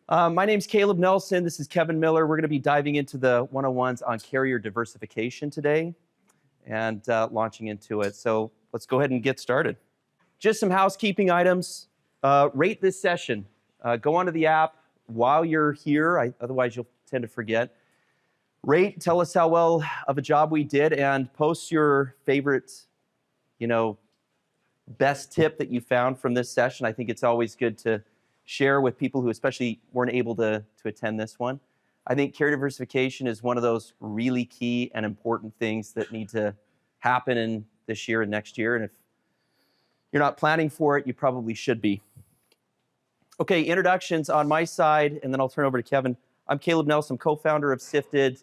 My name's Caleb Nelson. This is Kevin Miller. We're going to be diving into the 101s on carrier diversification today and launching into it. So let's go ahead and get started. Just some housekeeping items. Rate this session. Go onto the app while you're here. Otherwise, you'll tend to forget. Rate, tell us how well of a job we did, and post your favorite, best tip that you found from this session. I think it's always good to share with people who especially weren't able to attend this one. I think carrier diversification is one of those really key and important things that need to happen in this year and next year. And if you're not planning for it, you probably should be. Okay, introductions on my side, and then I'll turn over to Kevin. I'm Caleb Nelson, co-founder of Sifted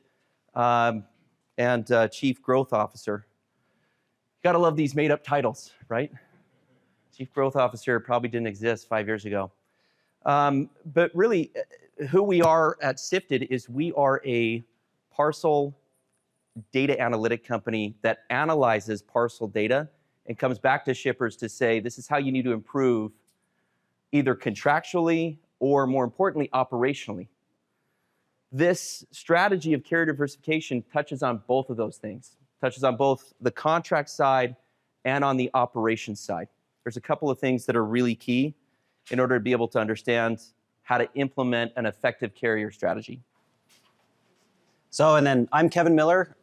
and Chief Growth Officer. You gotta love these made-up titles, right? Chief Growth Officer probably didn't exist 5 years ago. But really, who we are at Sifted is we are a parcel data analytic company that analyzes parcel data and comes back to shippers to say, this is how you need to improve either contractually or, more importantly, operationally. This strategy of carrier diversification touches on both of those things, touches on both the contract side and on the operations side. There's a couple of things that are really key in order to be able to understand how to implement an effective carrier strategy. And then I'm Kevin Miller.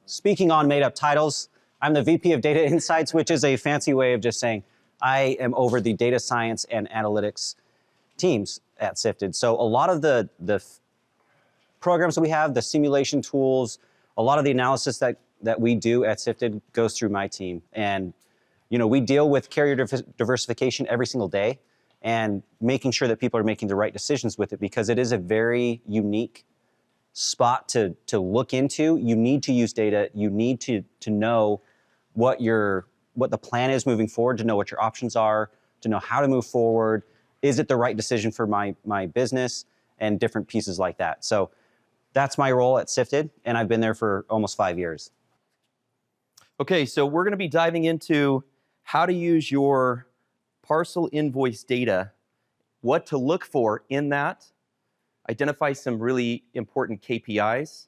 Speaking on made-up titles, I'm the VP of Data Insights, which is a fancy way of just saying I am over the data science and analytics teams at Sifted. So a lot of the programs that we have, the simulation tools, a lot of the analysis that we do at Sifted goes through my team. And we deal with carrier diversification every single day and making sure that people are making the right decisions with it, because it is a very unique spot to look into. You need to use data. You need to know what the plan is moving forward, to know what your options are, to know how to move forward. Is it the right decision for my business, and different pieces like that. So that's my role at Sifted, and I've been there for almost 5 years. Okay, so we're gonna be diving into how to use your parcel invoice data, what to look for in that, identify some really important KPIs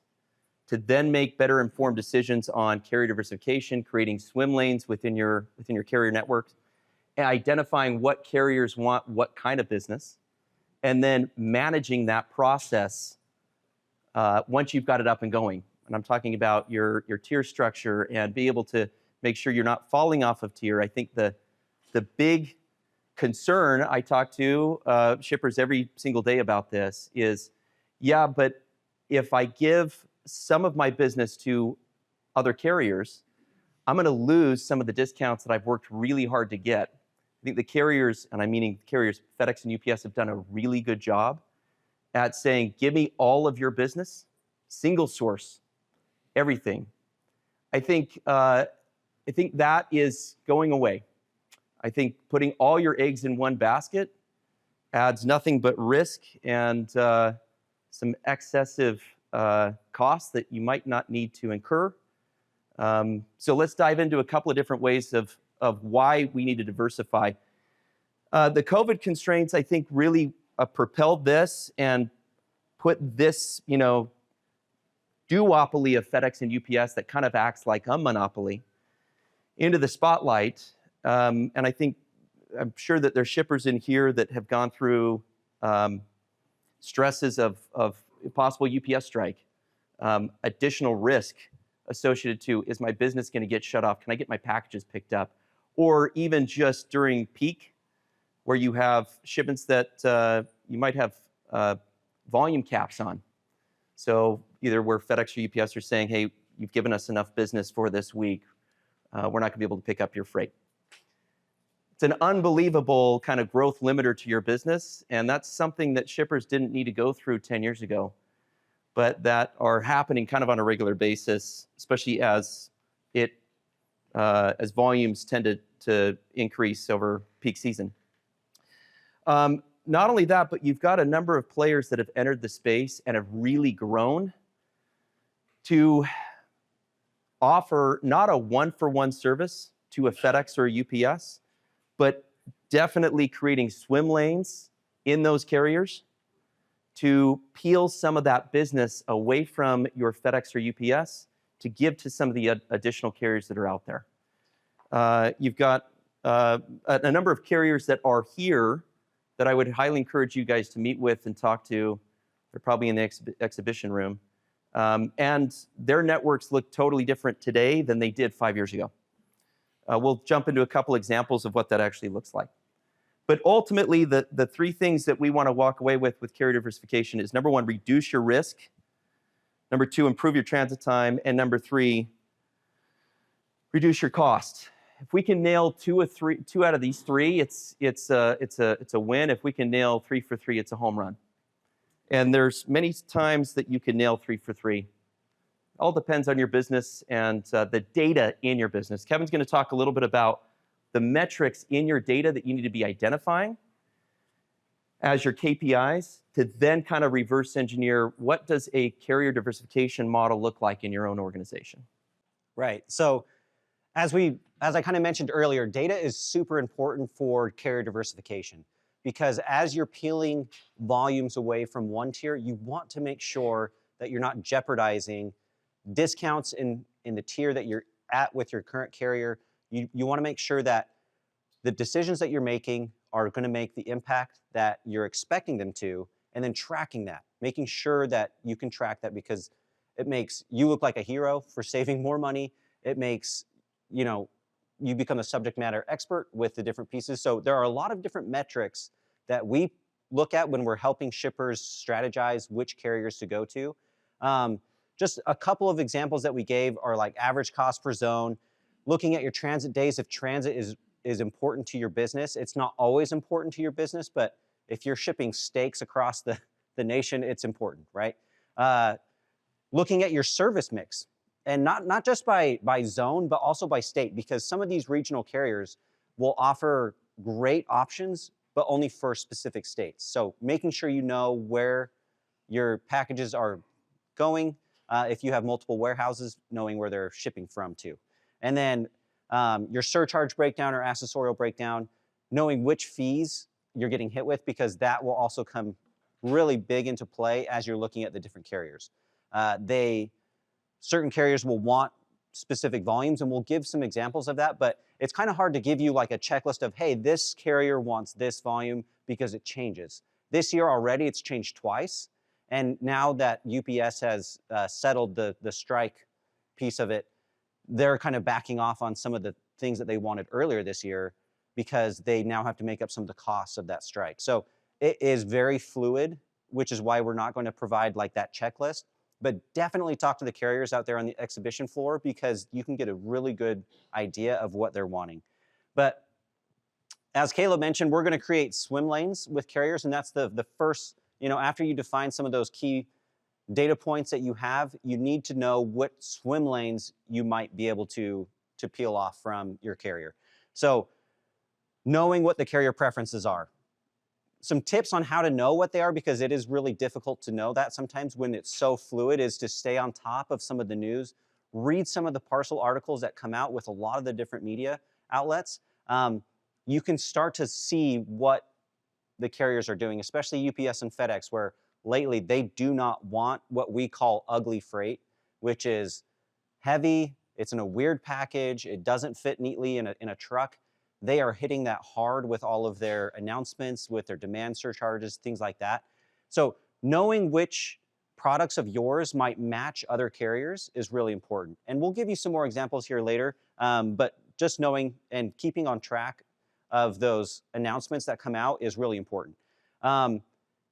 to then make better informed decisions on carrier diversification, creating swim lanes within your carrier network, and identifying what carriers want what kind of business, and then managing that process once you've got it up and going. And I'm talking about your tier structure and be able to make sure you're not falling off of tier. I think the big concern, I talk to shippers every single day about this, is, yeah, but if I give some of my business to other carriers, I'm gonna lose some of the discounts that I've worked really hard to get. I think the carriers, and I'm meaning carriers, FedEx and UPS, have done a really good job at saying, give me all of your business, single source, everything. I think that is going away. I think putting all your eggs in one basket adds nothing but risk and some excessive costs that you might not need to incur. So let's dive into a couple of different ways of why we need to diversify. The COVID constraints, I think, really propelled this and put this, duopoly of FedEx and UPS that kind of acts like a monopoly into the spotlight. And I'm sure that there's shippers in here that have gone through stresses of a possible UPS strike, additional risk associated to, is my business going to get shut off? Can I get my packages picked up? Or even just during peak, where you have shipments that you might have volume caps on. So either where FedEx or UPS are saying, hey, you've given us enough business for this week, we're not going to be able to pick up your freight. It's an unbelievable kind of growth limiter to your business, and that's something that shippers didn't need to go through 10 years ago, but that are happening kind of on a regular basis, especially as volumes tend to increase over peak season. Not only that, but you've got a number of players that have entered the space and have really grown to offer not a one-for-one service to a FedEx or a UPS, but definitely creating swim lanes in those carriers to peel some of that business away from your FedEx or UPS to give to some of the additional carriers that are out there. You've got a number of carriers that are here that I would highly encourage you guys to meet with and talk to. They're probably in the exhibition room. And their networks look totally different today than they did 5 years ago. We'll jump into a couple examples of what that actually looks like. But ultimately, the three things that we want to walk away with carrier diversification is, number one, reduce your risk. Number two, improve your transit time. And number three, reduce your cost. If we can nail two out of these three, it's a win. If we can nail 3 for 3, it's a home run. And there's many times that you can nail 3 for 3. All depends on your business and the data in your business. Kevin's going to talk a little bit about the metrics in your data that you need to be identifying as your KPIs to then kind of reverse engineer what does a carrier diversification model look like in your own organization. Right. So as I kind of mentioned earlier, data is super important for carrier diversification, because as you're peeling volumes away from one tier, you want to make sure that you're not jeopardizing discounts in the tier that you're at with your current carrier. You want to make sure that the decisions that you're making are going to make the impact that you're expecting them to, and then tracking that, making sure that you can track that, because it makes you look like a hero for saving more money. It makes, you become a subject matter expert with the different pieces. So there are a lot of different metrics that we look at when we're helping shippers strategize which carriers to go to. Just a couple of examples that we gave are like average cost per zone, looking at your transit days. If transit is important to your business, it's not always important to your business, but if you're shipping steaks across the nation, it's important, right? Looking at your service mix, and not just by zone, but also by state, because some of these regional carriers will offer great options, but only for specific states. So making sure you know where your packages are going, if you have multiple warehouses, knowing where they're shipping from to. And then your surcharge breakdown or accessorial breakdown, knowing which fees you're getting hit with, because that will also come really big into play as you're looking at the different carriers. Certain carriers will want specific volumes, and we'll give some examples of that, but it's kind of hard to give you like a checklist of, hey, this carrier wants this volume, because it changes. This year already, it's changed twice, and now that UPS has settled the strike piece of it, they're kind of backing off on some of the things that they wanted earlier this year, because they now have to make up some of the costs of that strike. So it is very fluid, which is why we're not going to provide like that checklist. But definitely talk to the carriers out there on the exhibition floor, because you can get a really good idea of what they're wanting. But as Caleb mentioned, we're going to create swim lanes with carriers, and that's the first, after you define some of those key data points that you have, you need to know what swim lanes you might be able to peel off from your carrier. So knowing what the carrier preferences are. Some tips on how to know what they are, because it is really difficult to know that sometimes when it's so fluid, is to stay on top of some of the news, read some of the parcel articles that come out with a lot of the different media outlets. You can start to see what the carriers are doing, especially UPS and FedEx, where lately they do not want what we call ugly freight, which is heavy, it's in a weird package, it doesn't fit neatly in a truck. They are hitting that hard with all of their announcements, with their demand surcharges, things like that. So knowing which products of yours might match other carriers is really important. And we'll give you some more examples here later, but just knowing and keeping on track of those announcements that come out is really important.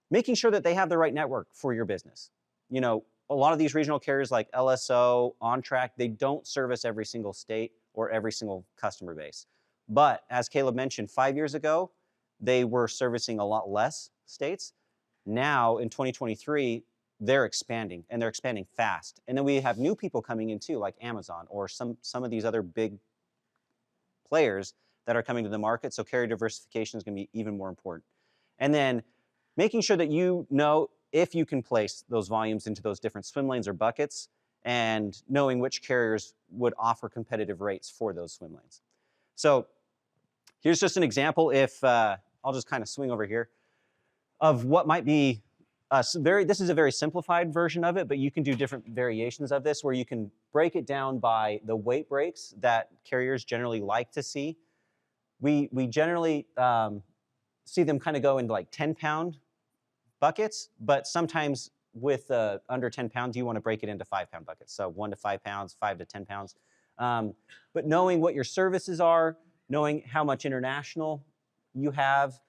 Making sure that they have the right network for your business. A lot of these regional carriers like LSO, OnTrack, they don't service every single state or every single customer base. But as Caleb mentioned, 5 years ago, they were servicing a lot less states. Now in 2023, they're expanding, and they're expanding fast. And then we have new people coming in too, like Amazon or some of these other big players that are coming to the market. So carrier diversification is going to be even more important. And then making sure that you know if you can place those volumes into those different swim lanes or buckets, and knowing which carriers would offer competitive rates for those swim lanes. So here's just an example. If I'll just kind of swing over here, of what might be This is a very simplified version of it, but you can do different variations of this where you can break it down by the weight breaks that carriers generally like to see. We generally see them kind of go into like 10-pound buckets, but sometimes with under 10 pounds, you want to break it into 5-pound buckets. So 1 to 5 pounds, 5 to 10 pounds. But knowing what your services are, knowing how much international you have,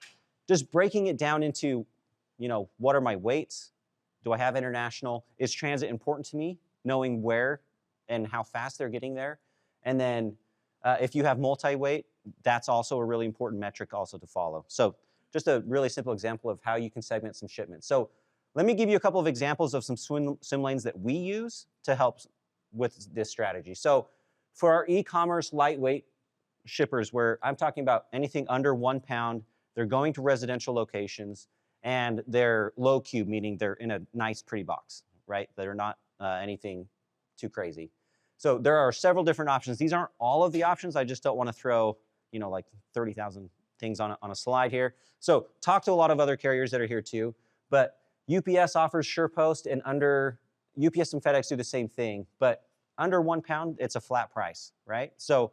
just breaking it down into, what are my weights? Do I have international? Is transit important to me? Knowing where and how fast they're getting there. And then if you have multi-weight, that's also a really important metric also to follow. So just a really simple example of how you can segment some shipments. So let me give you a couple of examples of some swim lanes that we use to help with this strategy. So for our e-commerce lightweight shippers, where I'm talking about anything under 1 pound, they're going to residential locations, and they're low cube, meaning they're in a nice, pretty box, right? They're not anything too crazy. So there are several different options. These aren't all of the options. I just don't want to throw, like 30,000 things on a slide here. So talk to a lot of other carriers that are here too. But UPS offers SurePost, and UPS and FedEx do the same thing. But under 1 pound, it's a flat price, right? So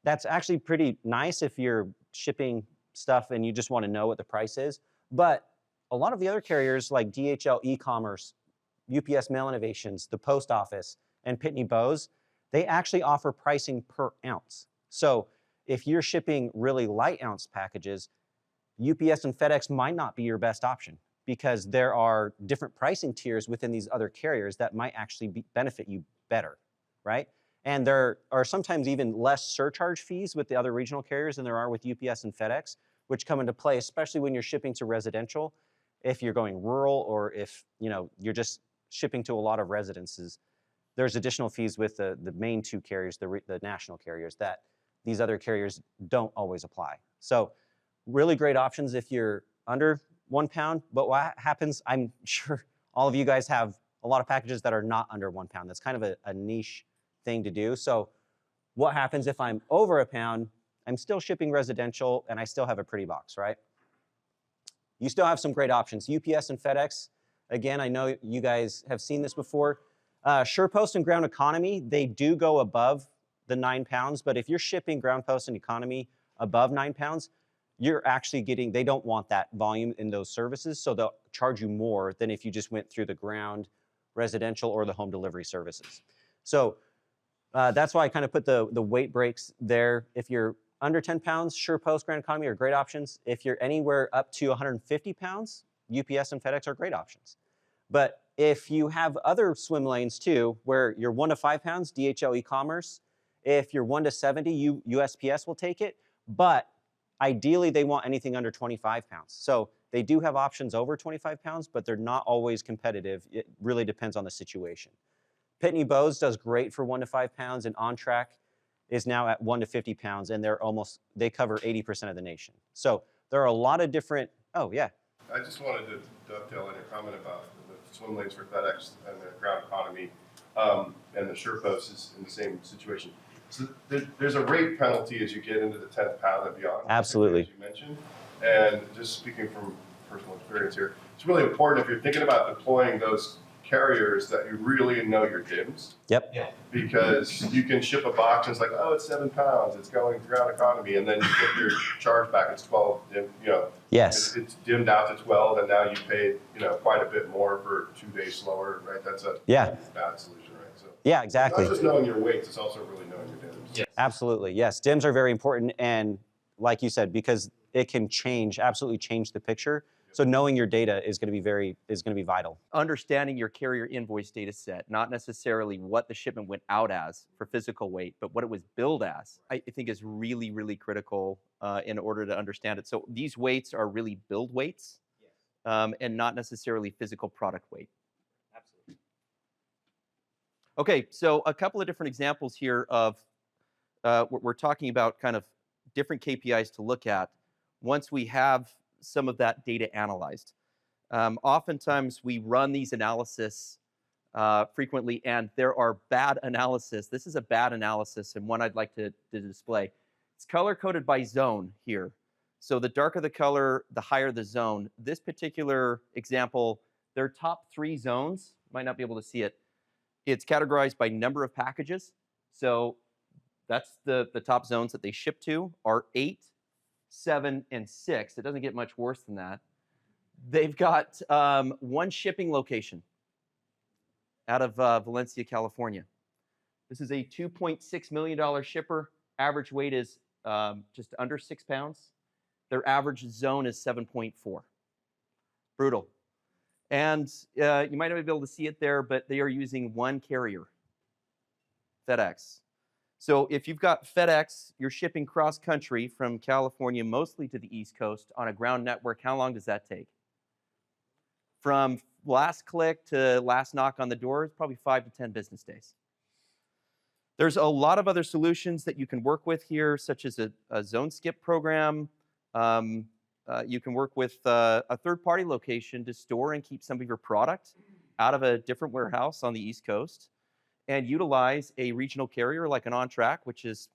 that's actually pretty nice if you're shipping stuff and you just want to know what the price is. But a lot of the other carriers like DHL e-commerce, UPS Mail Innovations, the Post Office, and Pitney Bowes, they actually offer pricing per ounce. So if you're shipping really light ounce packages, UPS and FedEx might not be your best option because there are different pricing tiers within these other carriers that might actually benefit you better, right? And there are sometimes even less surcharge fees with the other regional carriers than there are with UPS and FedEx, which come into play, especially when you're shipping to residential, if you're going rural, or if you're just shipping to a lot of residences. There's additional fees with the main two carriers, the national carriers, that these other carriers don't always apply. So really great options if you're under 1 pound. But what happens, I'm sure all of you guys have a lot of packages that are not under 1 pound. That's kind of a niche thing to do. So what happens if I'm over 1 pound? I'm still shipping residential and I still have a pretty box, right? You still have some great options. UPS and FedEx, again, I know you guys have seen this before. SurePost and Ground Economy, they do go above the 9 pounds, but if you're shipping Ground Post and Economy above 9 pounds, you're actually they don't want that volume in those services, so they'll charge you more than if you just went through the ground, residential, or the home delivery services. So that's why I kind of put the weight breaks there. If you're under 10 pounds, SurePost, Ground Economy are great options. If you're anywhere up to 150 pounds, UPS and FedEx are great options. But if you have other swim lanes too, where you're 1 to 5 pounds, DHL e-commerce. If you're 1 to 70, USPS will take it. But ideally, they want anything under 25 pounds. So they do have options over 25 pounds, but they're not always competitive. It really depends on the situation. Pitney Bowes does great for 1 to 5 pounds, and On Track is now at 1 to 50 pounds, and they cover 80% of the nation. So there are a lot of different, oh yeah. I just wanted to dovetail on your comment about the swim lanes for FedEx and the Ground Economy, and the SurePost is in the same situation. So there's a rate penalty as you get into the 10th pound and beyond. Absolutely. As you mentioned, and just speaking from personal experience here, it's really important if you're thinking about deploying those carriers that you really know your DIMs. Yep. Yeah. Because you can ship a box and it's like, oh, it's 7 pounds, it's going to Ground Economy, and then you get your charge back, it's 12, Yes. It's dimmed out to 12, and now you paid, quite a bit more for 2 days slower, right? That's a bad solution, right? So yeah, exactly. it's not just knowing your weights, it's also really knowing your DIMs. Yes. Absolutely, yes. DIMs are very important, and like you said, because it can absolutely change the picture. So knowing your data is going to be vital. Understanding your carrier invoice data set, not necessarily what the shipment went out as for physical weight, but what it was billed as, I think is really, really critical in order to understand it. So these weights are really billed weights, and not necessarily physical product weight. Absolutely. Okay, so a couple of different examples here of we're talking about kind of different KPIs to look at once we have some of that data analyzed. Oftentimes we run these analysis frequently, and there are bad analysis. This is a bad analysis, and one I'd like to display. It's color-coded by zone here. So the darker the color, the higher the zone. This particular example their top 3 zones, might not be able to see it, it's categorized by number of packages. So that's the top zones that they ship to are 8, 7, and 6. It doesn't get much worse than that. They've got 1 shipping location out of Valencia, California. This is a $2.6 million shipper. Average weight is just under 6 pounds. Their average zone is 7.4. Brutal. And you might not be able to see it there, but they are using 1 carrier, FedEx. So if you've got FedEx, you're shipping cross-country from California mostly to the East Coast on a ground network, how long does that take? From last click to last knock on the door, it's probably 5 to 10 business days. There's a lot of other solutions that you can work with here, such as a zone skip program. You can work with a third-party location to store and keep some of your product out of a different warehouse on the East Coast, and utilize a regional carrier like an OnTrack, which is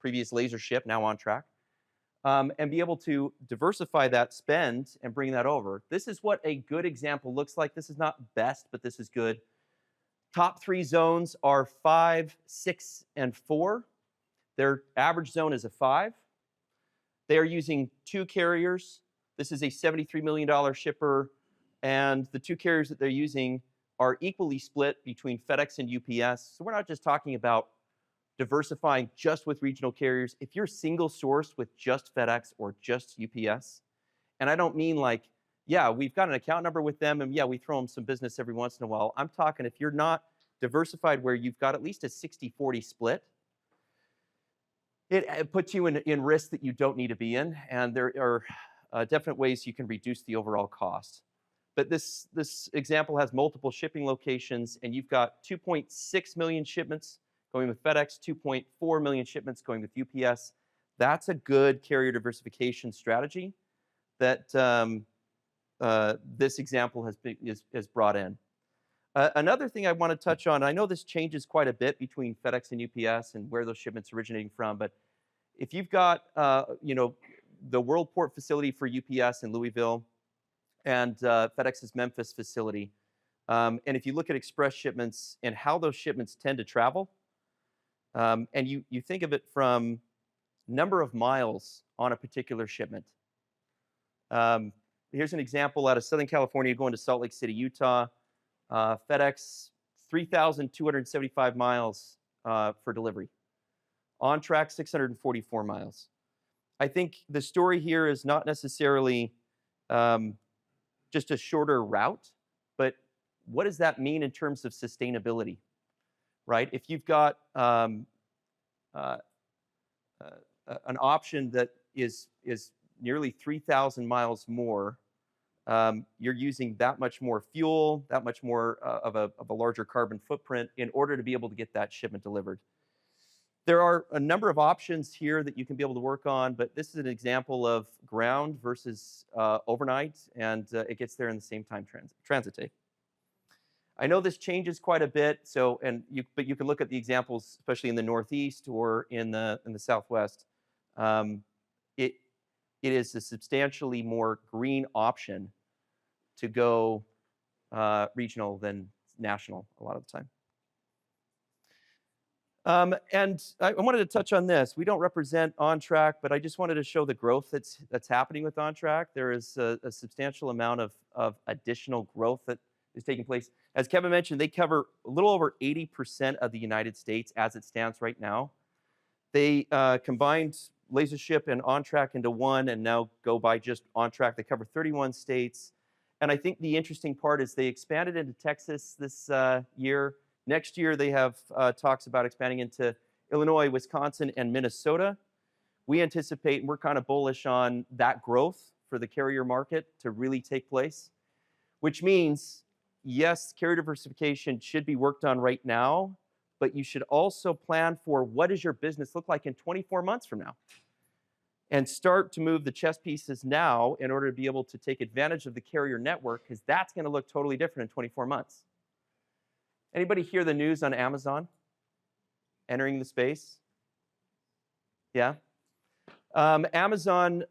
previous LaserShip, now OnTrack, and be able to diversify that spend and bring that over. This is what a good example looks like. This is not best, but this is good. Top 3 zones are 5, 6, and 4. Their average zone is a 5. They are using 2 carriers. This is a $73 million shipper, and the 2 carriers that they're using are equally split between FedEx and UPS. So we're not just talking about diversifying just with regional carriers. If you're single sourced with just FedEx or just UPS, and I don't mean like, yeah, we've got an account number with them, and yeah, we throw them some business every once in a while. I'm talking if you're not diversified where you've got at least a 60-40 split, it puts you in risk that you don't need to be in, and there are definite ways you can reduce the overall cost. But this example has multiple shipping locations, and you've got 2.6 million shipments going with FedEx, 2.4 million shipments going with UPS. That's a good carrier diversification strategy that this example has brought in. Another thing I want to touch on, I know this changes quite a bit between FedEx and UPS and where those shipments are originating from, but if you've got the World Port facility for UPS in Louisville and FedEx's Memphis facility, and if you look at express shipments and how those shipments tend to travel, and you think of it from number of miles on a particular shipment. Here's an example out of Southern California going to Salt Lake City, Utah. FedEx, 3,275 miles for delivery. OnTrack, 644 miles. I think the story here is not necessarily just a shorter route, but what does that mean in terms of sustainability, right? If you've got an option that is nearly 3,000 miles more, you're using that much more fuel, that much more of a larger carbon footprint in order to be able to get that shipment delivered. There are a number of options here that you can be able to work on, but this is an example of ground versus overnight, and it gets there in the same time transit day. I know this changes quite a bit, but you can look at the examples, especially in the Northeast or in the Southwest. It is a substantially more green option to go regional than national a lot of the time. And I wanted to touch on this. We don't represent OnTrack, but I just wanted to show the growth that's happening with OnTrack. There is a substantial amount of additional growth that is taking place. As Kevin mentioned, they cover a little over 80% of the United States as it stands right now. They combined LaserShip and OnTrack into one and now go by just OnTrack. They cover 31 states. And I think the interesting part is they expanded into Texas this year. Next year, they have talks about expanding into Illinois, Wisconsin, and Minnesota. We anticipate, and we're kind of bullish on that growth for the carrier market to really take place, which means, yes, carrier diversification should be worked on right now, but you should also plan for what does your business look like in 24 months from now? And start to move the chess pieces now in order to be able to take advantage of the carrier network, because that's going to look totally different in 24 months. Anybody hear the news on Amazon entering the space? Yeah? Amazon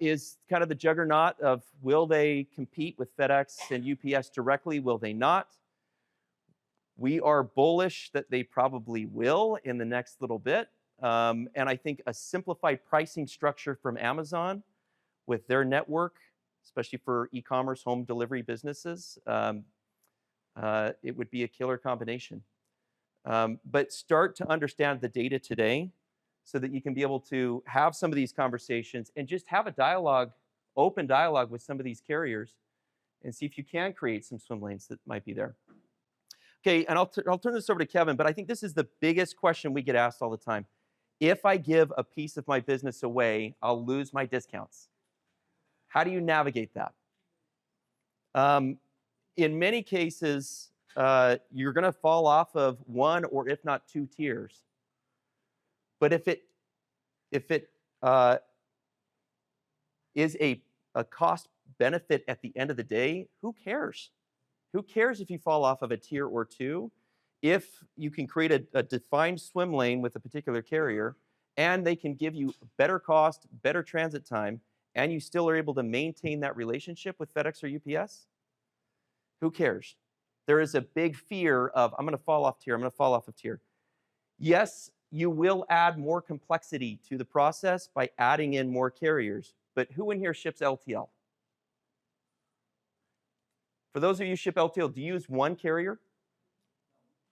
is kind of the juggernaut of will they compete with FedEx and UPS directly? Will they not? We are bullish that they probably will in the next little bit. And I think a simplified pricing structure from Amazon with their network, especially for e-commerce home delivery businesses, it would be a killer combination. But start to understand the data today so that you can be able to have some of these conversations and just have a dialogue, open dialogue with some of these carriers and see if you can create some swim lanes that might be there. Okay, and I'll turn this over to Kevin, but I think this is the biggest question we get asked all the time. If I give a piece of my business away, I'll lose my discounts. How do you navigate that? In many cases, you're going to fall off of one or if not two tiers. But if it is a cost benefit at the end of the day, who cares? Who cares if you fall off of a tier or two? If you can create a defined swim lane with a particular carrier, and they can give you better cost, better transit time, and you still are able to maintain that relationship with FedEx or UPS, who cares? There is a big fear of, I'm going to fall off tier, I'm going to fall off of tier. Yes, you will add more complexity to the process by adding in more carriers, but who in here ships LTL? For those of you who ship LTL, do you use one carrier?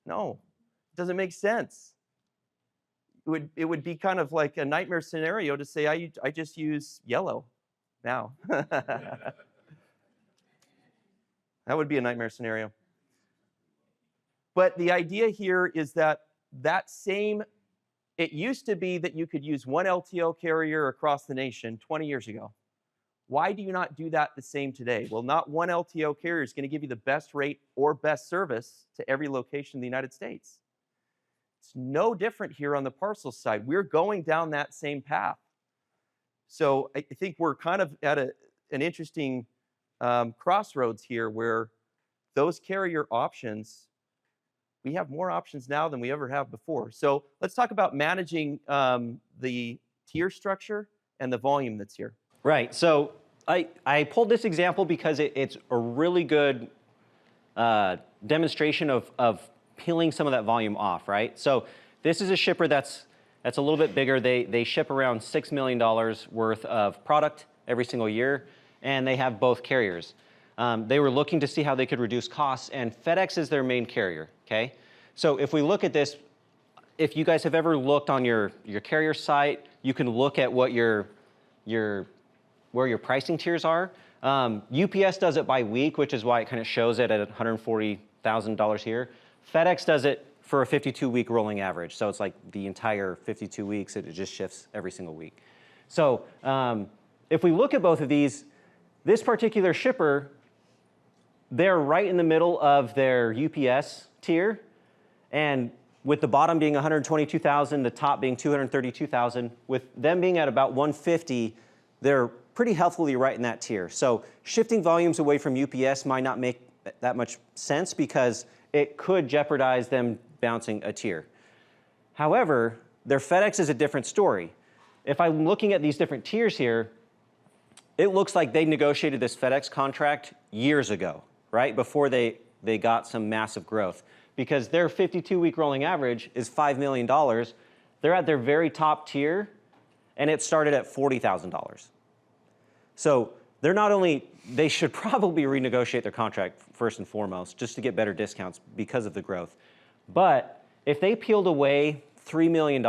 No, it doesn't make sense. It would be kind of like a nightmare scenario to say, I just use Yellow now. That would be a nightmare scenario. But the idea here is that it used to be that you could use one LTL carrier across the nation 20 years ago. Why do you not do that the same today? Well, not one LTL carrier is going to give you the best rate or best service to every location in the United States. It's no different here on the parcel side. We're going down that same path. So I think we're kind of at an interesting crossroads here where those carrier options, we have more options now than we ever have before. So let's talk about managing the tier structure and the volume that's here. Right. So I pulled this example because it's a really good demonstration of peeling some of that volume off, right? So this is a shipper that's a little bit bigger. They ship around $6 million worth of product every single year, and they have both carriers. They were looking to see how they could reduce costs, and FedEx is their main carrier, okay? So if we look at this, if you guys have ever looked on your carrier site, you can look at what where your pricing tiers are. UPS does it by week, which is why it kind of shows it at $140,000 here. FedEx does it for a 52-week rolling average. So it's like the entire 52 weeks, it just shifts every single week. So if we look at both of these, this particular shipper, they're right in the middle of their UPS tier, and with the bottom being 122,000, the top being 232,000, with them being at about 150, they're pretty healthily right in that tier. So shifting volumes away from UPS might not make that much sense because it could jeopardize them bouncing a tier. However, their FedEx is a different story. If I'm looking at these different tiers here, it looks like they negotiated this FedEx contract years ago, right? Before they got some massive growth. Because their 52-week rolling average is $5 million. They're at their very top tier, and it started at $40,000. So they should probably renegotiate their contract first and foremost, just to get better discounts because of the growth. But if they peeled away $3 million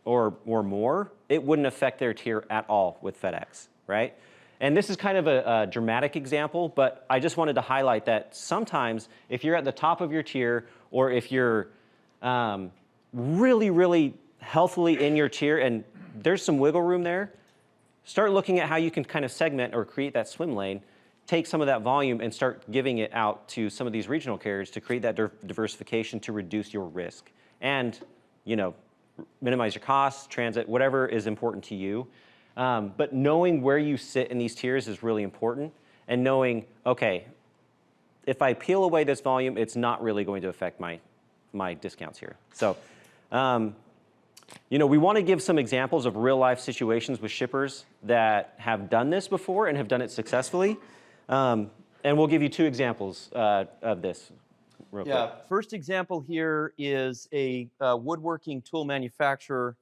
or more, it wouldn't affect their tier at all with FedEx, right? And this is kind of a dramatic example, but I just wanted to highlight that sometimes if you're at the top of your tier or if you're really, really healthily in your tier and there's some wiggle room there, start looking at how you can kind of segment or create that swim lane, take some of that volume and start giving it out to some of these regional carriers to create that diversification to reduce your risk and, minimize your costs, transit, whatever is important to you. But knowing where you sit in these tiers is really important, and knowing, okay, if I peel away this volume, it's not really going to affect my discounts here. So We want to give some examples of real life situations with shippers that have done this before and have done it successfully. And we'll give you 2 examples of this real quick. First example here is a woodworking tool manufacturer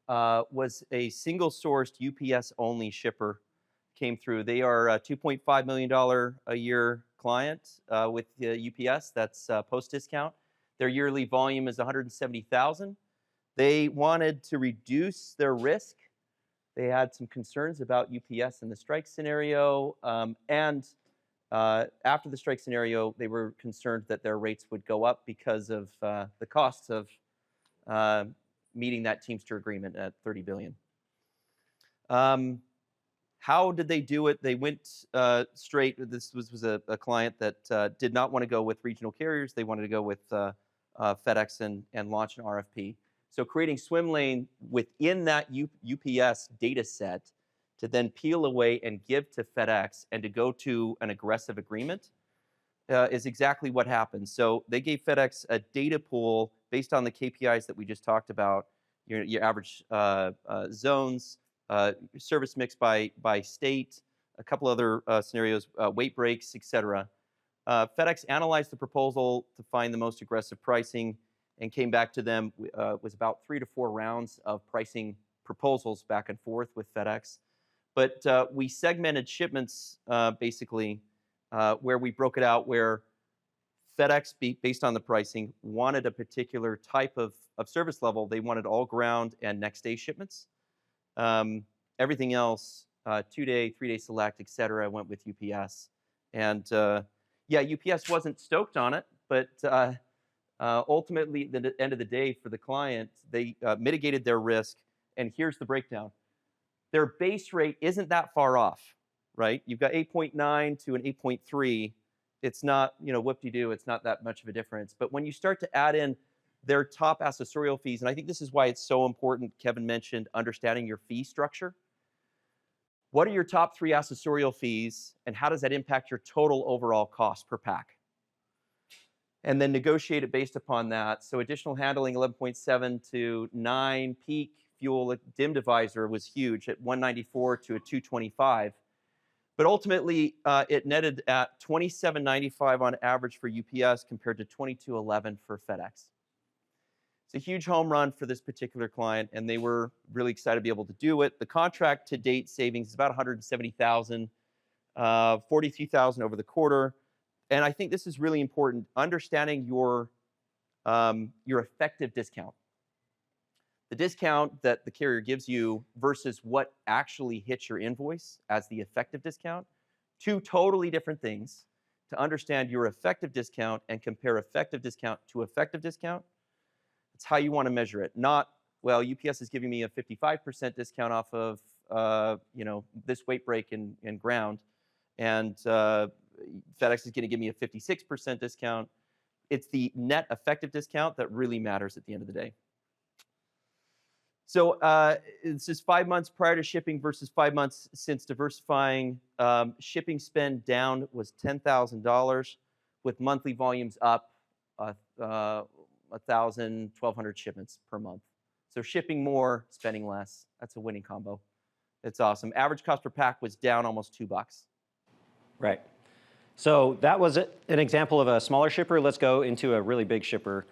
was a single sourced UPS only shipper came through. They are a $2.5 million a year client with UPS. That's post discount. Their yearly volume is 170,000. They wanted to reduce their risk. They had some concerns about UPS in the strike scenario. And after the strike scenario, they were concerned that their rates would go up because of the costs of meeting that Teamster agreement at $30 billion. How did they do it? They went straight. This was a client that did not want to go with regional carriers. They wanted to go with FedEx and launch an RFP. So creating swim lane within that UPS data set to then peel away and give to FedEx and to go to an aggressive agreement is exactly what happened. So they gave FedEx a data pool based on the KPIs that we just talked about, your average zones, service mix by state, a couple other scenarios, weight breaks, et cetera. FedEx analyzed the proposal to find the most aggressive pricing and came back to them. Was about 3 to 4 rounds of pricing proposals back and forth with FedEx. But we segmented shipments basically where we broke it out where FedEx, based on the pricing, wanted a particular type of service level. They wanted all ground and next day shipments. Everything else, 2-day, 3-day select, et cetera, went with UPS. And UPS wasn't stoked on it, but ultimately, at the end of the day, for the client, they mitigated their risk. And here's the breakdown. Their base rate isn't that far off, right? You've got 8.9 to an 8.3. It's not, whoop-de-doo, it's not that much of a difference. But when you start to add in their top accessorial fees, and I think this is why it's so important, Kevin mentioned understanding your fee structure. What are your top 3 accessorial fees, and how does that impact your total overall cost per pack? And then negotiate it based upon that. So additional handling, 11.7 to 9. Peak fuel dim divisor was huge at 194 to a 225. But ultimately, it netted at $27.95 on average for UPS compared to $22.11 for FedEx. It's a huge home run for this particular client, and they were really excited to be able to do it. The contract to date savings is about $170,000, $43,000 over the quarter. And I think this is really important, understanding your effective discount. The discount that the carrier gives you versus what actually hits your invoice as the effective discount, 2 totally different things. To understand your effective discount and compare effective discount to effective discount, that's how you want to measure it. Not, well, UPS is giving me a 55% discount off of this weight break in ground, and FedEx is going to give me a 56% discount. It's the net effective discount that really matters at the end of the day. So this is 5 months prior to shipping versus 5 months since diversifying. Shipping spend down was $10,000 with monthly volumes up 1,000, 1,200 shipments per month. So shipping more, spending less. That's a winning combo. It's awesome. Average cost per pack was down almost $2. Right. So that was an example of a smaller shipper. Let's go into a really big shipper.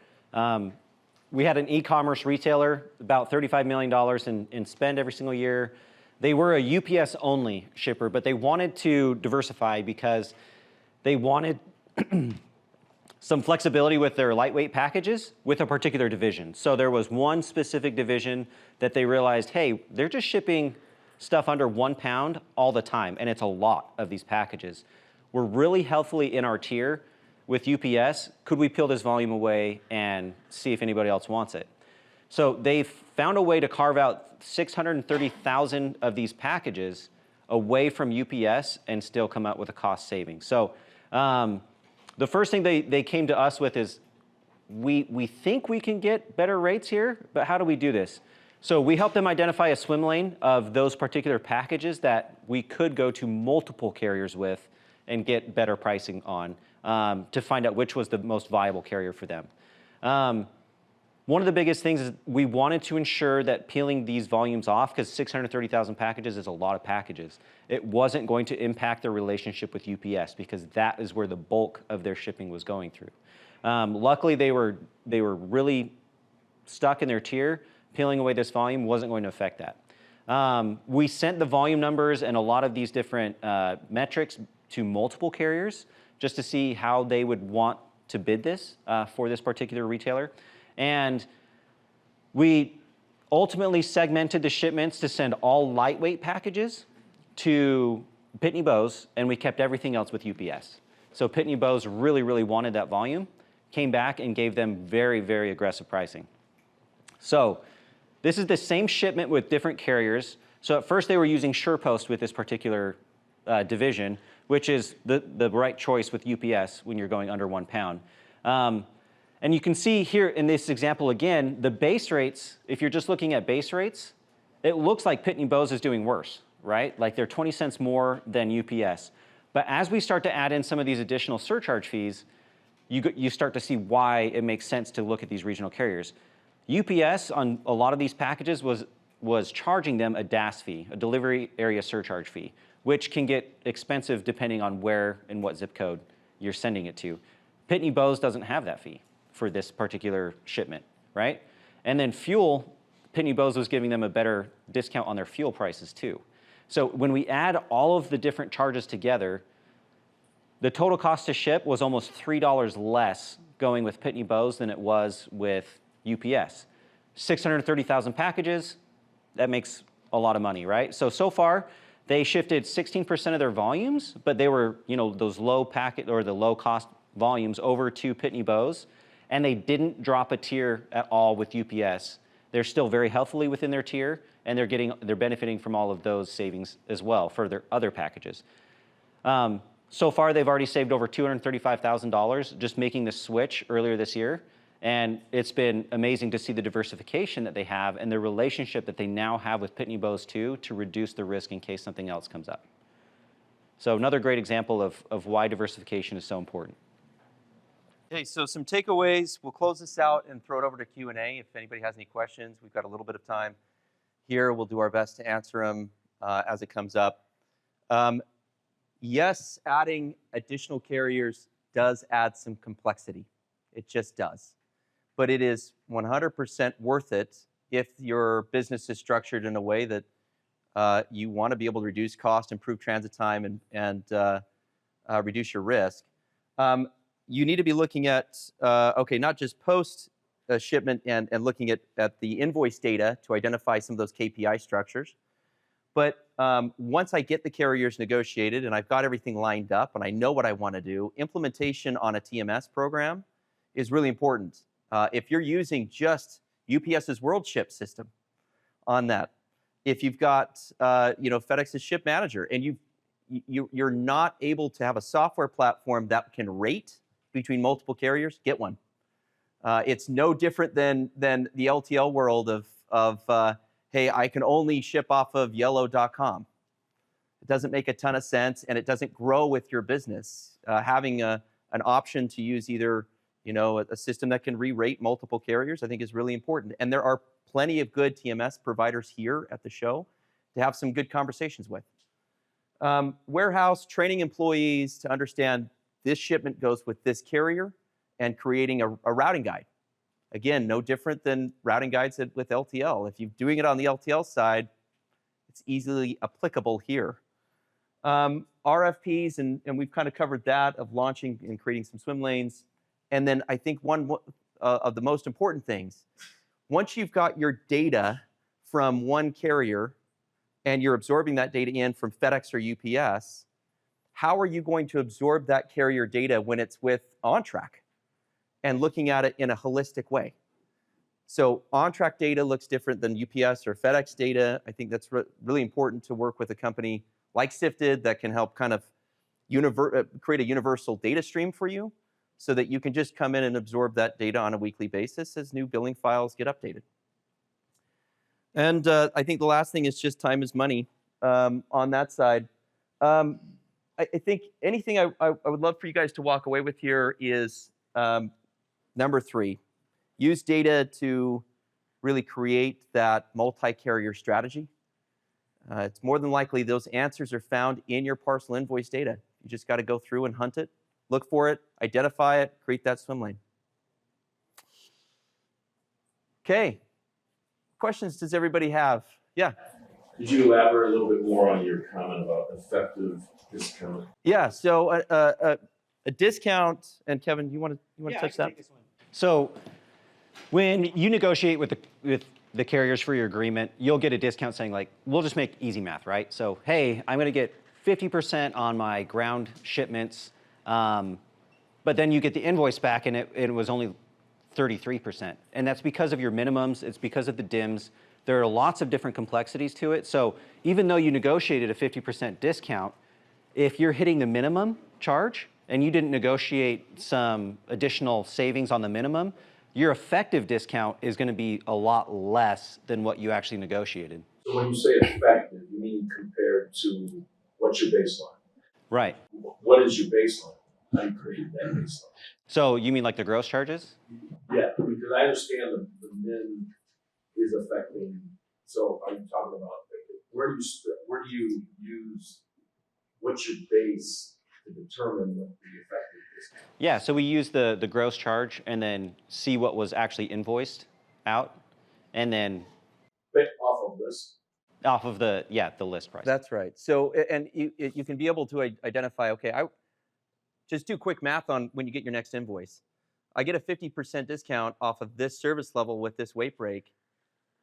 We had an e-commerce retailer, about $35 million in spend every single year. They were a UPS only shipper, but they wanted to diversify because they wanted some flexibility with their lightweight packages with a particular division. So there was one specific division that they realized, hey, they're just shipping stuff under 1 pound all the time, and it's a lot of these packages. We're really healthily in our tier with UPS. Could we peel this volume away and see if anybody else wants it? So they found a way to carve out 630,000 of these packages away from UPS and still come out with a cost saving. So the first thing they came to us with is, we think we can get better rates here, but how do we do this? So we helped them identify a swim lane of those particular packages that we could go to multiple carriers with and get better pricing on to find out which was the most viable carrier for them. One of the biggest things is we wanted to ensure that peeling these volumes off, because 630,000 packages is a lot of packages, it wasn't going to impact their relationship with UPS, because that is where the bulk of their shipping was going through. Luckily, they were really stuck in their tier. Peeling away this volume wasn't going to affect that. We sent the volume numbers and a lot of these different metrics to multiple carriers just to see how they would want to bid this for this particular retailer. And we ultimately segmented the shipments to send all lightweight packages to Pitney Bowes, and we kept everything else with UPS. So Pitney Bowes really, really wanted that volume, came back and gave them very, very aggressive pricing. So this is the same shipment with different carriers. So at first they were using SurePost with this particular division, which is the right choice with UPS when you're going under 1 pound. And you can see here in this example again, the base rates, if you're just looking at base rates, it looks like Pitney Bowes is doing worse, right? Like they're 20 cents more than UPS. But as we start to add in some of these additional surcharge fees, you start to see why it makes sense to look at these regional carriers. UPS on a lot of these packages was charging them a DAS fee, a delivery area surcharge fee, which can get expensive depending on where and what zip code you're sending it to. Pitney Bowes doesn't have that fee for this particular shipment, right? And then fuel, Pitney Bowes was giving them a better discount on their fuel prices too. So when we add all of the different charges together, the total cost to ship was almost $3 less going with Pitney Bowes than it was with UPS. 630,000 packages, that makes a lot of money, right? So far, they shifted 16% of their volumes, but they were, those low packet or the low cost volumes over to Pitney Bowes, and they didn't drop a tier at all with UPS. They're still very healthily within their tier, and they're benefiting from all of those savings as well for their other packages. So far, they've already saved over $235,000 just making the switch earlier this year. And it's been amazing to see the diversification that they have and the relationship that they now have with Pitney Bowes too to reduce the risk in case something else comes up. So another great example of why diversification is so important. Okay, so some takeaways. We'll close this out and throw it over to Q&A. If anybody has any questions, we've got a little bit of time here. We'll do our best to answer them as it comes up. Yes, adding additional carriers does add some complexity. It just does. But it is 100% worth it if your business is structured in a way that you want to be able to reduce cost, improve transit time, and reduce your risk. You need to be looking at, not just post shipment and looking at the invoice data to identify some of those KPI structures. But once I get the carriers negotiated and I've got everything lined up and I know what I want to do, implementation on a TMS program is really important. If you're using just UPS's WorldShip system on that, if you've got FedEx's Ship Manager and you're not able to have a software platform that can rate between multiple carriers, get one. It's no different than the LTL world of hey, I can only ship off of yellow.com. It doesn't make a ton of sense, and it doesn't grow with your business. Having an option to use either a system that can re-rate multiple carriers, I think is really important. And there are plenty of good TMS providers here at the show to have some good conversations with. Warehouse, training employees to understand this shipment goes with this carrier and creating a routing guide. Again, no different than routing guides with LTL. If you're doing it on the LTL side, it's easily applicable here. RFPs, and we've kind of covered that, of launching and creating some swim lanes. And then I think one of the most important things, once you've got your data from one carrier and you're absorbing that data in from FedEx or UPS, how are you going to absorb that carrier data when it's with OnTrack and looking at it in a holistic way? So OnTrack data looks different than UPS or FedEx data. I think that's really important to work with a company like Sifted that can help kind of create a universal data stream for you, so that you can just come in and absorb that data on a weekly basis as new billing files get updated. And I think the last thing is just time is money on that side. I think anything I would love for you guys to walk away with here is number 3. use data to really create that multi-carrier strategy. It's more than likely those answers are found in your parcel invoice data. You just got to go through and hunt it, look for it, identify it, create that swim lane. Okay. Questions does everybody have? Yeah. Could you elaborate a little bit more on your comment about effective discount? Yeah. So a discount, and Kevin, you want to touch that? So when you negotiate with the carriers for your agreement, you'll get a discount saying like, we'll just make easy math, right? So, hey, I'm gonna get 50% on my ground shipments, but then you get the invoice back and it was only 33%. And that's because of your minimums, it's because of the DIMs. There are lots of different complexities to it. So even though you negotiated a 50% discount, if you're hitting the minimum charge and you didn't negotiate some additional savings on the minimum, your effective discount is going to be a lot less than what you actually negotiated. So when you say effective, you mean compared to what's your baseline? Right. What is your baseline? How do you create that baseline? So you mean like the gross charges? Yeah, because I understand the min is affecting. So are you talking about where do you use what's your base to determine what the effective discount? Yeah, so we use the gross charge and then see what was actually invoiced out, and then Off of this. off of the list price. That's right. So, and you can be able to identify, okay, I just do quick math on when you get your next invoice. I get a 50% discount off of this service level with this weight break.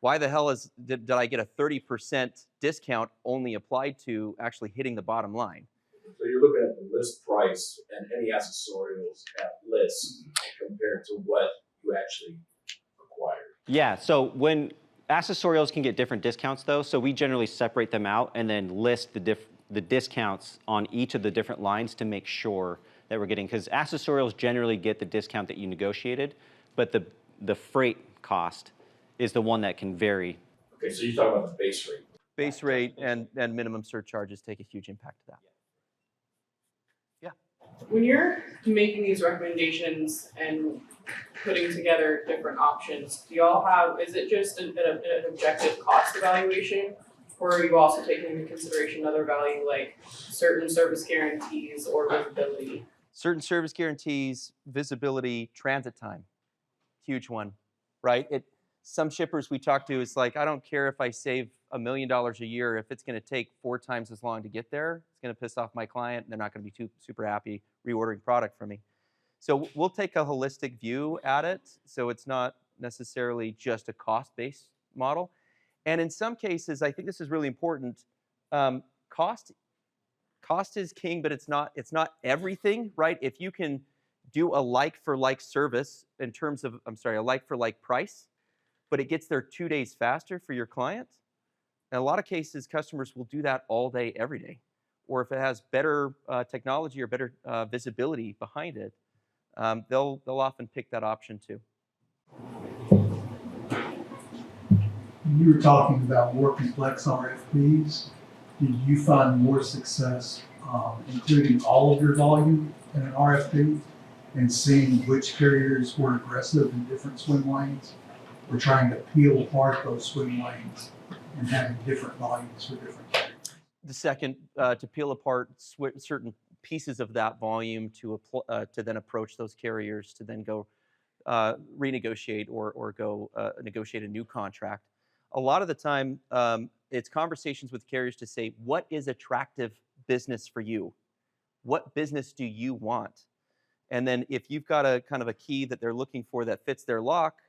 Why the hell did I get a 30% discount only applied to actually hitting the bottom line? So you're looking at the list price and any accessorials at list compared to what you actually acquired. Yeah, so when accessorials can get different discounts though, so we generally separate them out and then list the discounts on each of the different lines to make sure that we're getting, because accessorials generally get the discount that you negotiated, but the freight cost is the one that can vary. Okay, so you're talking about the base rate. Base rate and minimum surcharges take a huge impact to that. Yeah. When you're making these recommendations and putting together different options, do y'all have, is it just an objective cost evaluation? Or are you also taking into consideration other value like certain service guarantees or visibility? Certain service guarantees, visibility, transit time, huge one, right? Some shippers we talk to, it's like, I don't care if I save $1 million a year, if it's going to take 4 times as long to get there, it's going to piss off my client, and they're not going to be super happy reordering product from me. So we'll take a holistic view at it, so it's not necessarily just a cost-based model. And in some cases, I think this is really important. Cost is king, but it's not everything, right? If you can do a like-for-like service in terms of, a like-for-like price, but it gets there 2 days faster for your client, in a lot of cases, customers will do that all day, every day. Or if it has better technology or better visibility behind it, they'll often pick that option too. You were talking about more complex RFPs. Did you find more success including all of your volume in an RFP and seeing which carriers were aggressive in different swim lanes? We're trying to peel apart those swim lanes and having different volumes for different carriers. The second, to peel apart certain pieces of that volume to then approach those carriers to then go renegotiate or go negotiate a new contract. A lot of the time, it's conversations with carriers to say, what is attractive business for you? What business do you want? And then if you've got a kind of a key that they're looking for that fits their lock,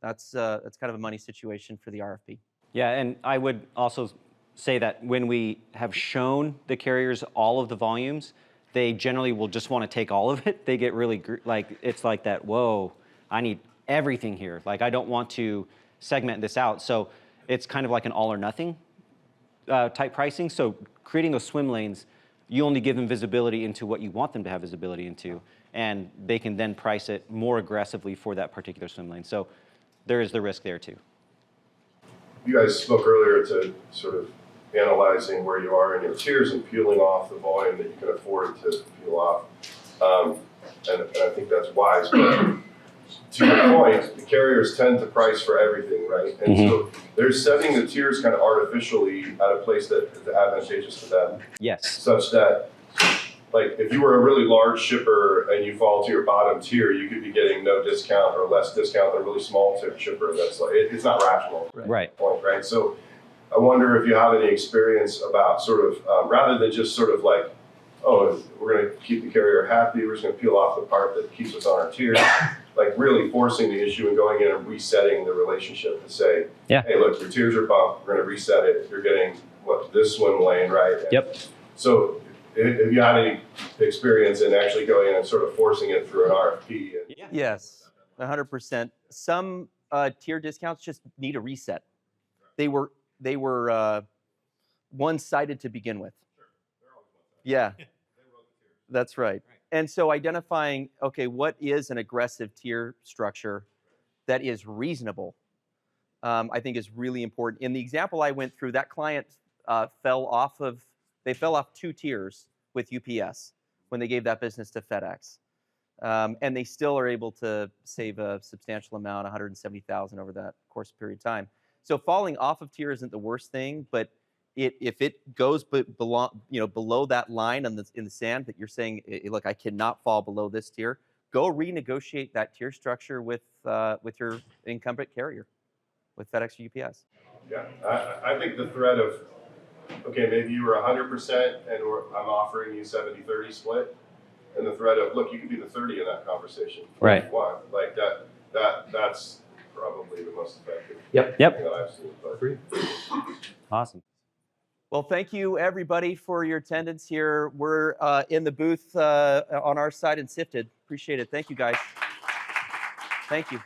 that's kind of a money situation for the RFP. Yeah, and I would also say that when we have shown the carriers all of the volumes, they generally will just want to take all of it. They get really, like, it's like that, whoa, I need everything here. Like, I don't want to segment this out. So it's kind of like an all or nothing type pricing. So creating those swim lanes, you only give them visibility into what you want them to have visibility into, and they can then price it more aggressively for that particular swim lane. So there is the risk there too. You guys spoke earlier to sort of analyzing where you are in your tiers and peeling off the volume that you can afford to peel off. And I think that's wise. But to your your point, the carriers tend to price for everything, right? And so they're setting the tiers kind of artificially at a place that is advantageous to them, Yes. such that, like, if you were a really large shipper and you fall to your bottom tier, you could be getting no discount or less discount than a really small shipper. That's like, it's not rational. Right. Point, right? So I wonder if you have any experience about sort of, rather than just sort of like, oh, we're going to keep the carrier happy, we're just going to peel off the part that keeps us on our tier, like really forcing the issue and going in and resetting the relationship to say, Yeah. hey, look, your tiers are bumped, we're going to reset it, you're getting, what, this swim lane, right? And Yep. so have you had any experience in actually going in and sort of forcing it through an RFP? Yes, 100%. Some tier discounts just need a reset. They were one-sided to begin with. Yeah, that's right. And so identifying, okay, what is an aggressive tier structure that is reasonable, I think is really important. In the example I went through, that client fell off 2 tiers with UPS when they gave that business to FedEx. And they still are able to save a substantial amount, $170,000 over that course period of time. So falling off of tier isn't the worst thing, but if it goes below that line in the sand that you're saying, look, I cannot fall below this tier, go renegotiate that tier structure with your incumbent carrier, with FedEx or UPS. Yeah, I think the threat of, okay, maybe you were 100% and I'm offering you 70-30 split, and the threat of, look, you could be the 30 in that conversation. Right. If you want. Like that's probably the most effective Yep. thing that I've seen. But. Awesome. Well, thank you everybody for your attendance here. We're in the booth on our side in Sifted. Appreciate it. Thank you guys. Thank you.